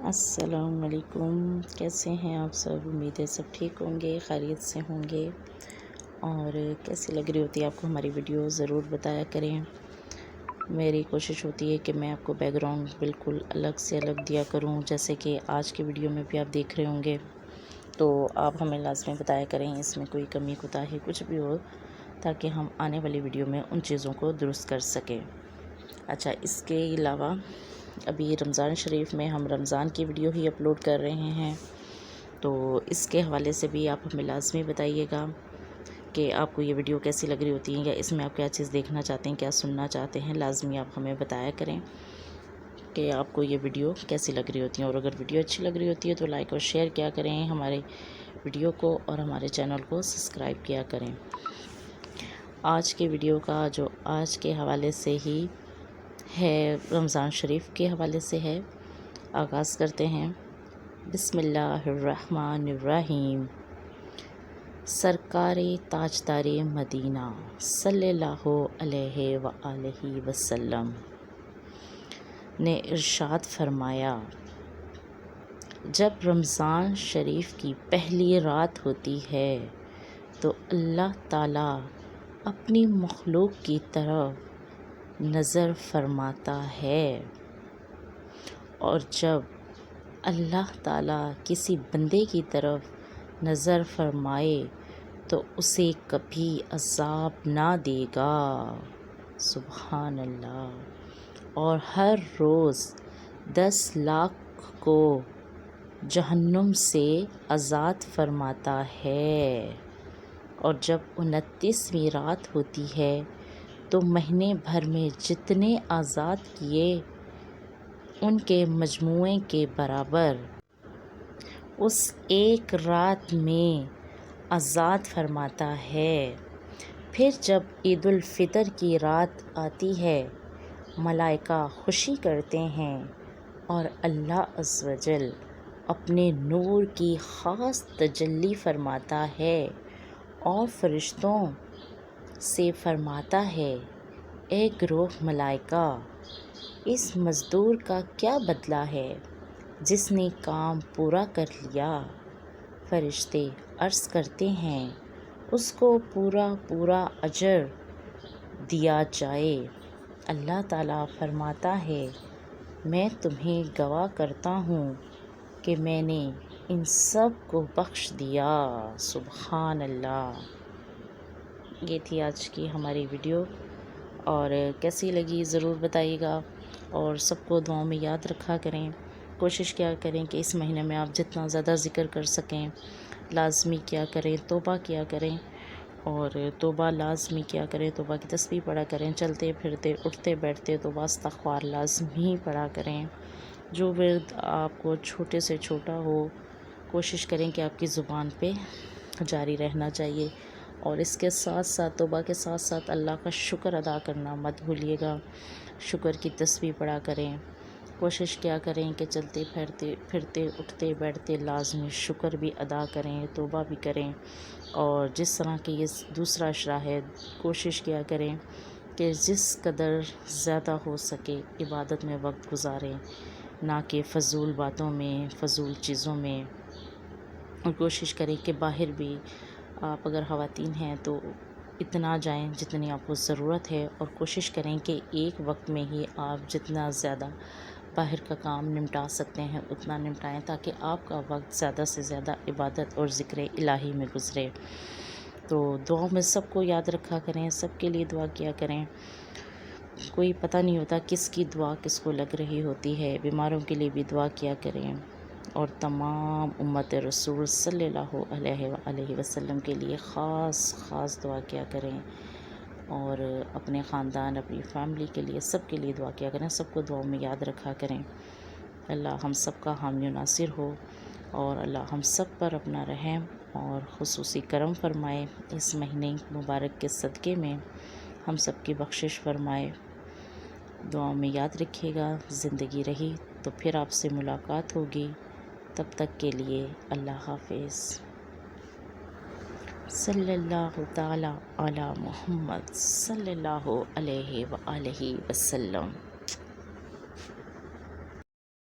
السلام علیکم، کیسے ہیں آپ سب؟ امید ہے سب ٹھیک ہوں گے، خیریت سے ہوں گے۔ اور کیسی لگ رہی ہوتی ہے آپ کو ہماری ویڈیو، ضرور بتایا کریں۔ میری کوشش ہوتی ہے کہ میں آپ کو بیک گراؤنڈ بالکل الگ سے الگ دیا کروں، جیسے کہ آج کی ویڈیو میں بھی آپ دیکھ رہے ہوں گے، تو آپ ہمیں لازمی بتایا کریں اس میں کوئی کمی کوتاہی کچھ بھی ہو، تاکہ ہم آنے والی ویڈیو میں ان چیزوں کو درست کر سکیں۔ اچھا، اس کے علاوہ ابھی رمضان شریف میں ہم رمضان کی ویڈیو ہی اپلوڈ کر رہے ہیں، تو اس کے حوالے سے بھی آپ ہمیں لازمی بتائیے گا کہ آپ کو یہ ویڈیو کیسی لگ رہی ہوتی ہے، یا اس میں آپ کیا چیز دیکھنا چاہتے ہیں، کیا سننا چاہتے ہیں۔ لازمی آپ ہمیں بتایا کریں کہ آپ کو یہ ویڈیو کیسی لگ رہی ہوتی ہے، اور اگر ویڈیو اچھی لگ رہی ہوتی ہے تو لائک اور شیئر کیا کریں ہمارے ویڈیو کو، اور ہمارے چینل کو سبسکرائب کیا کریں۔ آج کے ویڈیو کا جو آج کے حوالے سے ہی ہے، رمضان شریف کے حوالے سے ہے، آغاز کرتے ہیں۔ بسم اللہ الرحمن الرحیم۔ سرکار تاجدار مدینہ صلی اللہ علیہ وآلہ وسلم نے ارشاد فرمایا، جب رمضان شریف کی پہلی رات ہوتی ہے تو اللہ تعالیٰ اپنی مخلوق کی طرف نظر فرماتا ہے، اور جب اللہ تعالیٰ کسی بندے کی طرف نظر فرمائے تو اسے کبھی عذاب نہ دے گا۔ سبحان اللہ۔ اور ہر روز 10 لاکھ کو جہنم سے آزاد فرماتا ہے، اور جب 29ویں رات ہوتی ہے تو مہینے بھر میں جتنے آزاد کیے ان کے مجموعے کے برابر اس ایک رات میں آزاد فرماتا ہے۔ پھر جب عید الفطر کی رات آتی ہے، ملائکہ خوشی کرتے ہیں، اور اللہ عز و جل اپنے نور کی خاص تجلی فرماتا ہے، اور فرشتوں سے فرماتا ہے، اے گروہ ملائکہ، اس مزدور کا کیا بدلہ ہے جس نے کام پورا کر لیا؟ فرشتے عرض کرتے ہیں، اس کو پورا اجر دیا جائے۔ اللہ تعالیٰ فرماتا ہے، میں تمہیں گواہ کرتا ہوں کہ میں نے ان سب کو بخش دیا۔ سبحان اللہ۔ یہ تھی آج کی ہماری ویڈیو، اور کیسی لگی ضرور بتائیے گا، اور سب کو دعاؤں میں یاد رکھا کریں۔ کوشش کیا کریں کہ اس مہینے میں آپ جتنا زیادہ ذکر کر سکیں لازمی کیا کریں، توبہ کیا کریں، اور توبہ لازمی کیا کریں، توبہ کی تسبیح پڑھا کریں، چلتے پھرتے اٹھتے بیٹھتے توبہ استغفار لازمی پڑھا کریں۔ جو ورد آپ کو چھوٹے سے چھوٹا ہو، کوشش کریں کہ آپ کی زبان پہ جاری رہنا چاہیے، اور اس کے ساتھ ساتھ توبہ کے ساتھ ساتھ اللہ کا شکر ادا کرنا مت بھولیے گا۔ شکر کی تسبیح پڑھا کریں۔ کوشش کیا کریں کہ چلتے پھرتے اٹھتے بیٹھتے لازمی شکر بھی ادا کریں، توبہ بھی کریں، اور جس طرح کہ یہ دوسرا اشرا ہے، کوشش کیا کریں کہ جس قدر زیادہ ہو سکے عبادت میں وقت گزاریں، نہ کہ فضول باتوں میں، فضول چیزوں میں۔ اور کوشش کریں کہ باہر بھی آپ اگر خواتین ہیں تو اتنا جائیں جتنی آپ کو ضرورت ہے، اور کوشش کریں کہ ایک وقت میں ہی آپ جتنا زیادہ باہر کا کام نمٹا سکتے ہیں اتنا نمٹائیں، تاکہ آپ کا وقت زیادہ سے زیادہ عبادت اور ذکر الہی میں گزرے۔ تو دعاؤں میں سب کو یاد رکھا کریں، سب کے لیے دعا کیا کریں۔ کوئی پتہ نہیں ہوتا کس کی دعا کس کو لگ رہی ہوتی ہے، بیماروں کے لیے بھی دعا کیا کریں، اور تمام امت رسول صلی اللہ علیہ وآلہ وسلم کے لیے خاص دعا کیا کریں، اور اپنے خاندان، اپنی فیملی کے لیے، سب کے لیے دعا کیا کریں، سب کو دعاؤں میں یاد رکھا کریں۔ اللہ ہم سب کا حامی و ناصر ہو، اور اللہ ہم سب پر اپنا رحم اور خصوصی کرم فرمائے، اس مہینے مبارک کے صدقے میں ہم سب کی بخشش فرمائے۔ دعاؤں میں یاد رکھیے گا۔ زندگی رہی تو پھر آپ سے ملاقات ہوگی، تب تک کے لیے اللہ حافظ۔ صلی اللہ تعالیٰ علی محمد صلی اللہ علیہ وآلہ وسلم۔